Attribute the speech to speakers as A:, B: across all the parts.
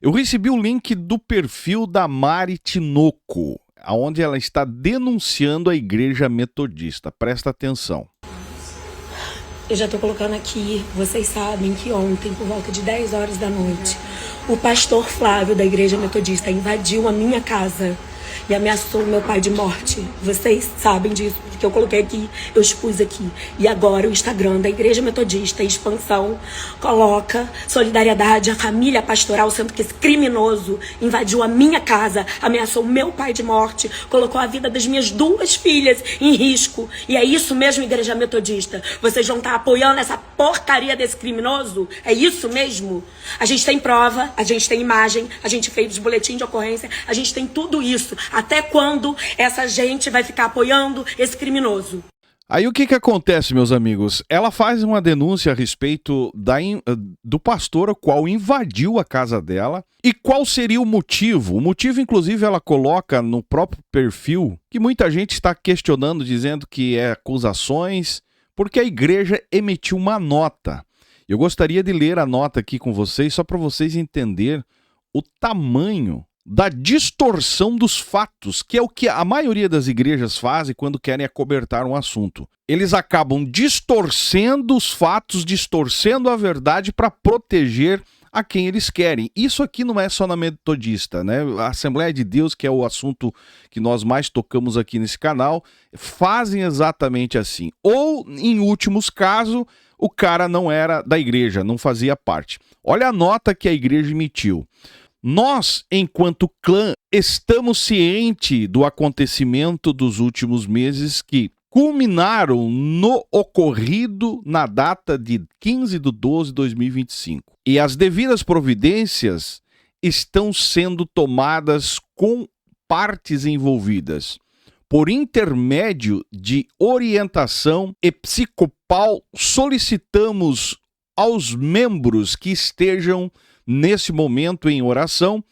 A: Eu recebi o link do perfil da Mari Tinoco, onde ela está denunciando a igreja metodista. Presta atenção.
B: Eu já tô colocando aqui, vocês sabem que ontem, por volta de 10 horas da noite, o pastor Flávio da igreja metodista invadiu a minha casa e ameaçou meu pai de morte. Vocês sabem disso, porque eu coloquei aqui, eu expus aqui. E agora o Instagram da Igreja Metodista Expansão coloca solidariedade à família pastoral, sendo que esse criminoso invadiu a minha casa, ameaçou meu pai de morte, colocou a vida das minhas 2 filhas em risco. E é isso mesmo, Igreja Metodista? Vocês vão estar apoiando essa porcaria desse criminoso? É isso mesmo? A gente tem prova, a gente tem imagem, a gente fez boletim de ocorrência, a gente tem tudo isso. Até quando essa gente vai ficar apoiando esse criminoso?
A: Aí o que acontece, meus amigos? Ela faz uma denúncia a respeito do pastor, o qual invadiu a casa dela. E qual seria o motivo? O motivo, inclusive, ela coloca no próprio perfil, que muita gente está questionando, dizendo que é acusações, porque a igreja emitiu uma nota. Eu gostaria de ler a nota aqui com vocês, só para vocês entenderem o tamanho da distorção dos fatos, que é o que a maioria das igrejas fazem quando querem acobertar um assunto. Eles acabam distorcendo os fatos, distorcendo a verdade para proteger a quem eles querem. Isso aqui não é só na metodista, né? A Assembleia de Deus, que é o assunto que nós mais tocamos aqui nesse canal, fazem exatamente assim. Ou, em últimos casos, o cara não era da igreja, não fazia parte. Olha a nota que a igreja emitiu. Nós, enquanto clã, estamos cientes do acontecimento dos últimos meses que culminaram no ocorrido na data de 15/12/2025. E as devidas providências estão sendo tomadas com partes envolvidas. Por intermédio de orientação episcopal, solicitamos aos membros que estejam nesse momento em oração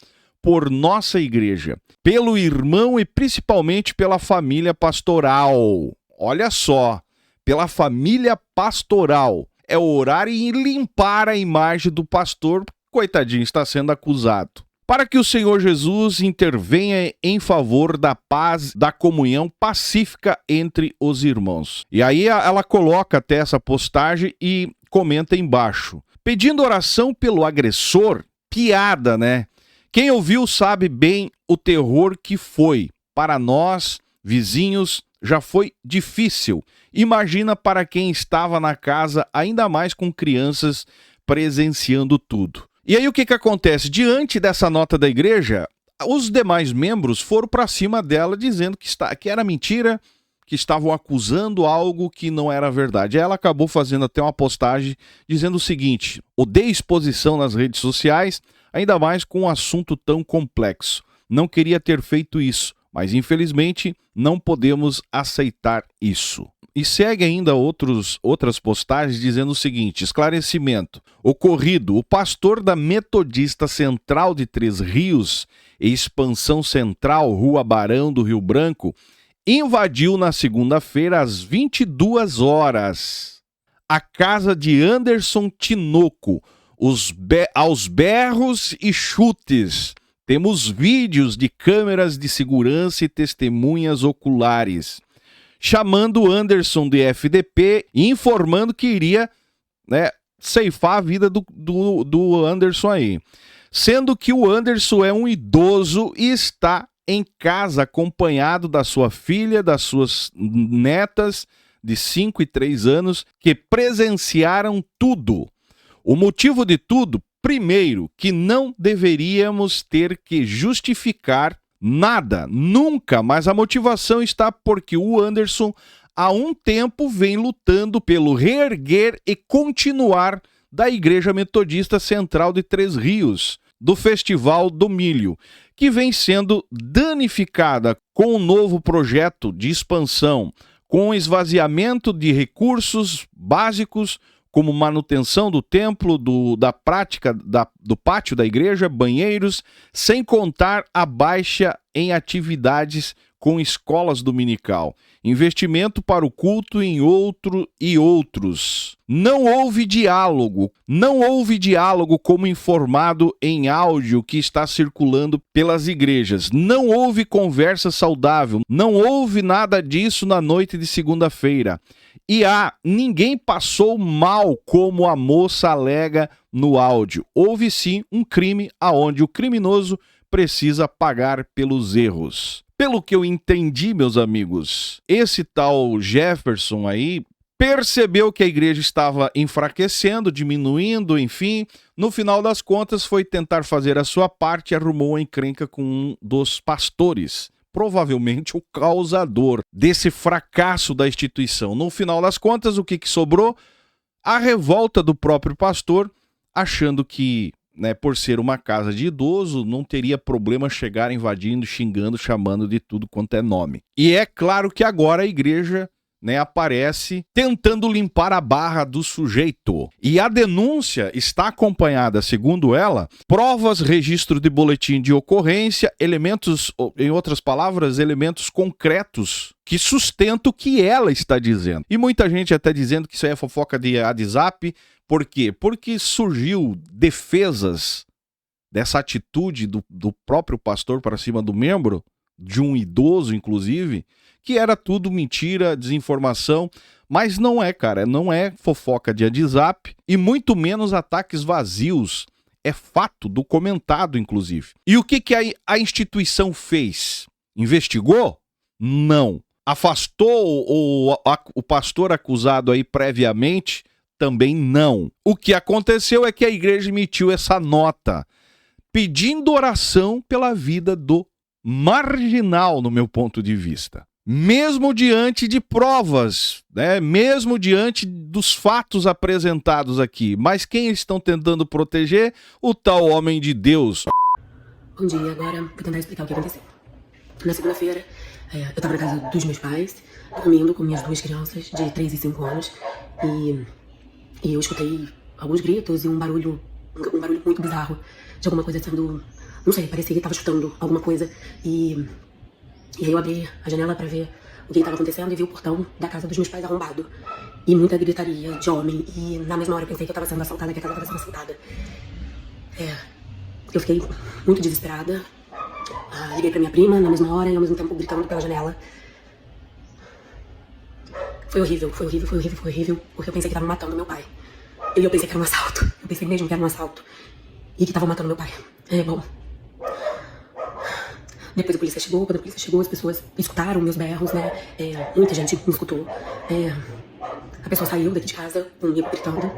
A: por nossa igreja, pelo irmão e principalmente pela família pastoral. Olha só, pela família pastoral. É orar e limpar a imagem do pastor, coitadinho, está sendo acusado. Para que o Senhor Jesus intervenha em favor da paz, da comunhão pacífica entre os irmãos. E aí ela coloca até essa postagem e comenta embaixo: pedindo oração pelo agressor. Piada, né? Quem ouviu sabe bem o terror que foi. Para nós, vizinhos, já foi difícil. Imagina para quem estava na casa, ainda mais com crianças presenciando tudo. E aí o que acontece? Diante dessa nota da igreja, os demais membros foram para cima dela dizendo que era mentira, que estavam acusando algo que não era verdade. Ela acabou fazendo até uma postagem dizendo o seguinte: odeio exposição nas redes sociais, ainda mais com um assunto tão complexo. Não queria ter feito isso, mas infelizmente não podemos aceitar isso. E segue ainda outras postagens dizendo o seguinte: esclarecimento. Ocorrido, o pastor da Metodista Central de Três Rios e Expansão Central, Rua Barão do Rio Branco, invadiu na segunda-feira às 22 horas a casa de Anderson Tinoco, aos berros e chutes. Temos vídeos de câmeras de segurança e testemunhas oculares, chamando Anderson de FDP e informando que iria, ceifar a vida do Anderson aí. Sendo que o Anderson é um idoso e está em casa acompanhado da sua filha, das suas netas de 5 e 3 anos, que presenciaram tudo. O motivo de tudo, primeiro, que não deveríamos ter que justificar nada, nunca, mas a motivação está porque o Anderson há um tempo vem lutando pelo reerguer e continuar da Igreja Metodista Central de Três Rios, do Festival do Milho, que vem sendo danificada com um novo projeto de expansão, com esvaziamento de recursos básicos, como manutenção do templo, da prática do pátio da igreja, banheiros, sem contar a baixa em atividades com escolas dominical, investimento para o culto em outros. Não houve diálogo como informado em áudio que está circulando pelas igrejas. Não houve conversa saudável, não houve nada disso na noite de segunda-feira. E ninguém passou mal como a moça alega no áudio. Houve sim um crime aonde o criminoso precisa pagar pelos erros. Pelo que eu entendi, meus amigos, esse tal Jefferson aí percebeu que a igreja estava enfraquecendo, diminuindo, enfim. No final das contas, foi tentar fazer a sua parte e arrumou uma encrenca com um dos pastores. Provavelmente o causador desse fracasso da instituição. No final das contas, o que sobrou? A revolta do próprio pastor, achando que, por ser uma casa de idoso, não teria problema chegar invadindo, xingando, chamando de tudo quanto é nome. E é claro que agora a igreja aparece tentando limpar a barra do sujeito. E a denúncia está acompanhada, segundo ela, provas, registro de boletim de ocorrência, elementos, em outras palavras, elementos concretos que sustentam o que ela está dizendo. E muita gente até dizendo que isso aí é fofoca de WhatsApp. Por quê? Porque surgiu defesas dessa atitude do próprio pastor para cima do membro, de um idoso, inclusive, que era tudo mentira, desinformação, mas não é, cara, não é fofoca de WhatsApp e muito menos ataques vazios, é fato documentado, inclusive. E o que a instituição fez? Investigou? Não. Afastou o pastor acusado aí previamente? Também não. O que aconteceu é que a igreja emitiu essa nota pedindo oração pela vida do marginal, no meu ponto de vista. Mesmo diante de provas, mesmo diante dos fatos apresentados aqui. Mas quem estão tentando proteger? O tal homem de Deus.
B: Bom dia, agora vou tentar explicar o que aconteceu. Na segunda-feira, eu estava na casa dos meus pais, dormindo com minhas duas crianças de 3 e 5 anos. E eu escutei alguns gritos e um barulho muito bizarro de alguma coisa sendo... Não sei, parecia que estava escutando alguma coisa. E aí eu abri a janela pra ver o que estava acontecendo e vi o portão da casa dos meus pais arrombado. E muita gritaria de homem. E na mesma hora eu pensei que eu estava sendo assaltada, que a casa estava sendo assaltada. Eu fiquei muito desesperada. Liguei pra minha prima na mesma hora e ao mesmo tempo gritando pela janela. Foi horrível, porque eu pensei que estavam matando meu pai. E eu pensei que era um assalto. Eu pensei mesmo que era um assalto. E que estavam matando meu pai. Bom... Depois a polícia chegou, quando a polícia chegou, as pessoas escutaram meus berros, muita gente me escutou. A pessoa saiu daqui de casa, comigo gritando.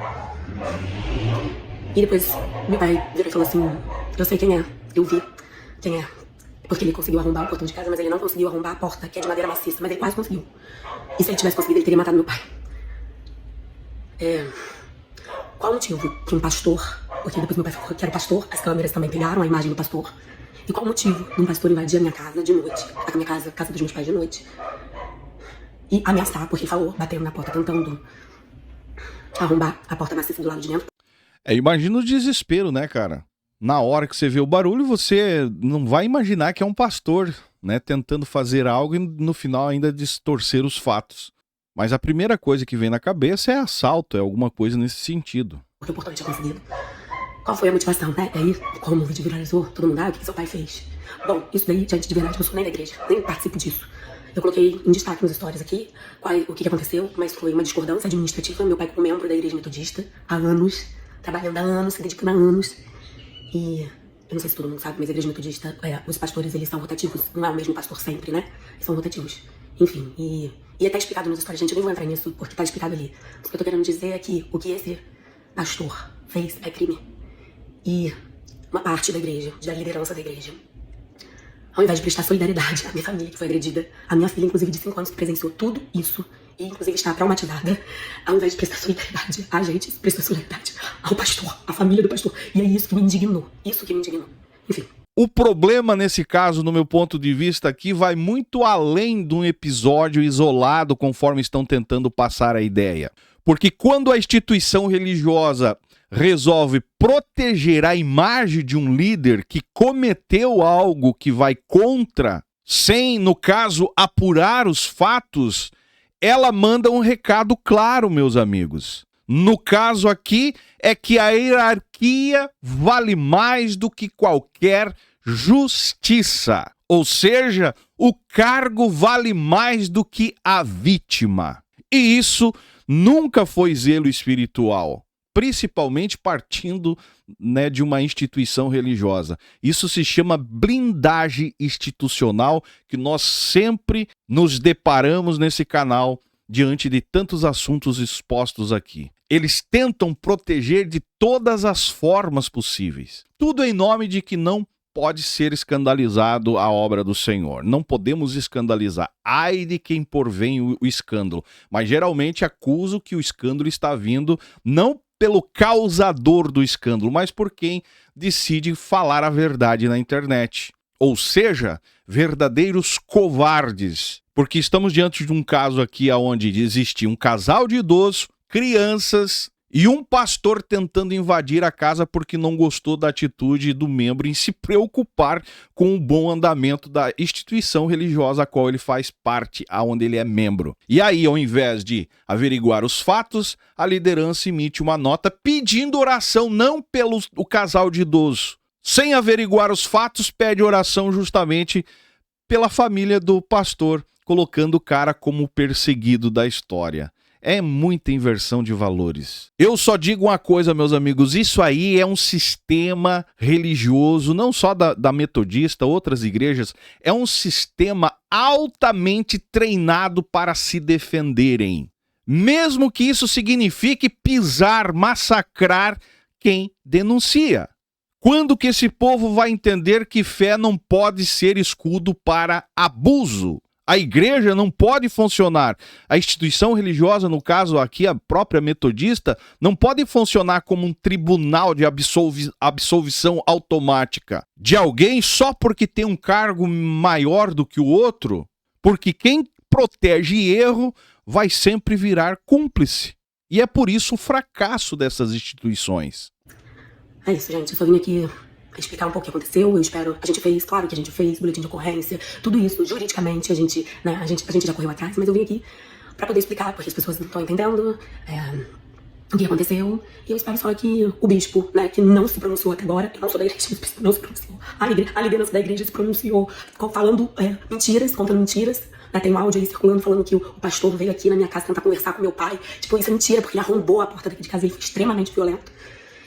B: E depois meu pai virou e falou assim, eu sei quem é, eu vi quem é. Porque ele conseguiu arrombar o portão de casa, mas ele não conseguiu arrombar a porta, que é de madeira maciça, mas ele quase conseguiu. E se ele tivesse conseguido, ele teria matado meu pai. Qual o motivo que um pastor, porque depois meu pai falou que era pastor, as câmeras também pegaram a imagem do pastor. E qual o motivo de um pastor invadir a minha casa de noite, a minha casa, a casa dos meus pais de noite, e ameaçar, porque ele falou, batendo na porta, tentando arrombar a porta maciça do lado de dentro?
A: Imagina o desespero, né, cara? Na hora que você vê o barulho, você não vai imaginar que é um pastor, tentando fazer algo e no final ainda distorcer os fatos. Mas a primeira coisa que vem na cabeça é assalto, é alguma coisa nesse sentido.
B: Porque o portão tinha conseguido. Qual foi a motivação, E aí, como o vídeo viralizou, todo mundo, o que seu pai fez? Bom, isso daí, gente, de verdade, eu não sou nem da igreja, nem participo disso. Eu coloquei em destaque nos stories aqui o que aconteceu, mas foi uma discordância administrativa. Meu pai como membro da igreja metodista há anos, trabalhando há anos, se dedicando há anos. E eu não sei se todo mundo sabe, mas a igreja metodista, os pastores, eles são rotativos, não é o mesmo pastor sempre, Eles são rotativos. Enfim, e tá explicado nos stories, gente, eu nem vou entrar nisso, porque tá explicado ali. O que eu tô querendo dizer é que o que esse pastor fez é crime. E uma parte da igreja, da liderança da igreja, ao invés de prestar solidariedade à minha família que foi agredida, a minha filha, inclusive de 5 anos, que presenciou tudo isso e inclusive está traumatizada, ao invés de prestar solidariedade a gente, prestou solidariedade ao pastor, à família do pastor. E é isso que me indignou, Enfim.
A: O problema nesse caso, no meu ponto de vista aqui, vai muito além de um episódio isolado, conforme estão tentando passar a ideia. Porque quando a instituição religiosa resolve proteger a imagem de um líder que cometeu algo que vai contra, sem, no caso, apurar os fatos, ela manda um recado claro, meus amigos. No caso aqui, é que a hierarquia vale mais do que qualquer justiça. Ou seja, o cargo vale mais do que a vítima. E isso nunca foi zelo espiritual, principalmente partindo, né, de uma instituição religiosa. Isso se chama blindagem institucional, que nós sempre nos deparamos nesse canal diante de tantos assuntos expostos aqui. Eles tentam proteger de todas as formas possíveis. Tudo em nome de que não pode ser escandalizado a obra do Senhor. Não podemos escandalizar. Ai de quem porvém o escândalo. Mas geralmente acuso que o escândalo está vindo não pelo causador do escândalo, mas por quem decide falar a verdade na internet. Ou seja, verdadeiros covardes. Porque estamos diante de um caso aqui onde existe um casal de idosos, crianças e um pastor tentando invadir a casa porque não gostou da atitude do membro em se preocupar com o bom andamento da instituição religiosa a qual ele faz parte, aonde ele é membro. E aí, ao invés de averiguar os fatos, a liderança emite uma nota pedindo oração não pelo casal de idosos. Sem averiguar os fatos, pede oração justamente pela família do pastor, colocando o cara como o perseguido da história. É muita inversão de valores. Eu só digo uma coisa, meus amigos, isso aí é um sistema religioso, não só da metodista, outras igrejas, é um sistema altamente treinado para se defenderem. Mesmo que isso signifique pisar, massacrar quem denuncia. Quando que esse povo vai entender que fé não pode ser escudo para abuso? A igreja não pode funcionar. A instituição religiosa, no caso aqui a própria metodista, não pode funcionar como um tribunal de absolvição automática de alguém só porque tem um cargo maior do que o outro, porque quem protege erro vai sempre virar cúmplice. E é por isso o fracasso dessas instituições.
B: É isso, gente. Eu só vim aqui explicar um pouco o que aconteceu. Eu espero. A gente fez, claro que a gente fez boletim de ocorrência, tudo isso, juridicamente, a gente já correu atrás, mas eu vim aqui pra poder explicar, porque as pessoas não estão entendendo o que aconteceu. E eu espero só que o bispo, né, que não se pronunciou até agora, eu não sou da igreja, mas o bispo não se pronunciou. A liderança da igreja se pronunciou, falando mentiras, contando mentiras. Tem um áudio aí circulando falando que o pastor veio aqui na minha casa tentar conversar com meu pai. Tipo, isso é mentira, porque ele arrombou a porta daqui de casa, ele foi extremamente violento.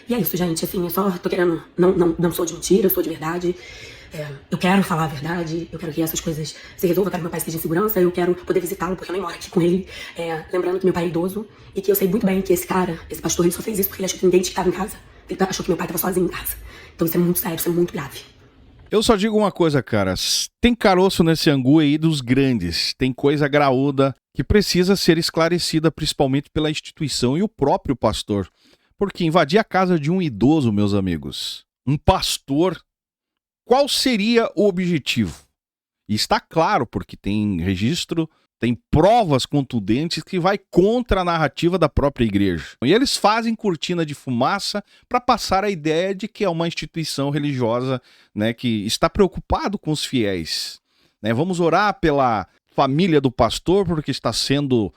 B: E é isso, gente, assim, eu só tô querendo, não sou de mentira, eu sou de verdade. Eu quero falar a verdade, eu quero que essas coisas se resolvam, eu quero que meu pai esteja em segurança, eu quero poder visitá-lo, porque eu nem moro aqui com ele. Lembrando que meu pai é idoso e que eu sei muito bem que esse cara, esse pastor, ele só fez isso porque ele achou que ninguém estava em casa. Ele achou que meu pai estava sozinho em casa. Então isso é muito sério, isso é muito grave.
A: Eu só digo uma coisa, cara, tem caroço nesse angu aí dos grandes, tem coisa graúda que precisa ser esclarecida principalmente pela instituição e o próprio pastor. Porque invadir a casa de um idoso, meus amigos, um pastor, qual seria o objetivo? E está claro, porque tem registro, tem provas contundentes que vai contra a narrativa da própria igreja. E eles fazem cortina de fumaça para passar a ideia de que é uma instituição religiosa, né, que está preocupado com os fiéis. Né? Vamos orar pela família do pastor, porque está sendo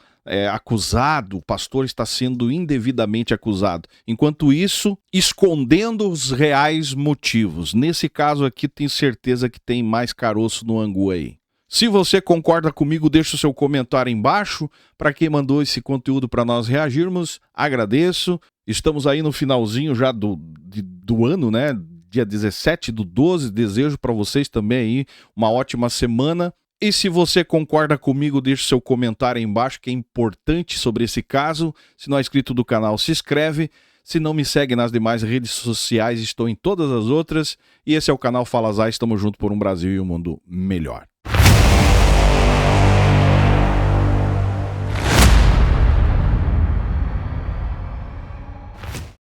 A: acusado, o pastor está sendo indevidamente acusado. Enquanto isso, escondendo os reais motivos. Nesse caso aqui, tenho certeza que tem mais caroço no angu aí. Se você concorda comigo, deixa o seu comentário embaixo. Para quem mandou esse conteúdo para nós reagirmos, agradeço. Estamos aí no finalzinho já do ano, né? Dia 17/12. Desejo para vocês também aí uma ótima semana. E se você concorda comigo, deixe seu comentário aí embaixo, que é importante sobre esse caso. Se não é inscrito do canal, se inscreve. Se não me segue nas demais redes sociais, estou em todas as outras. E esse é o canal Fala Zay, estamos juntos por um Brasil e um mundo melhor.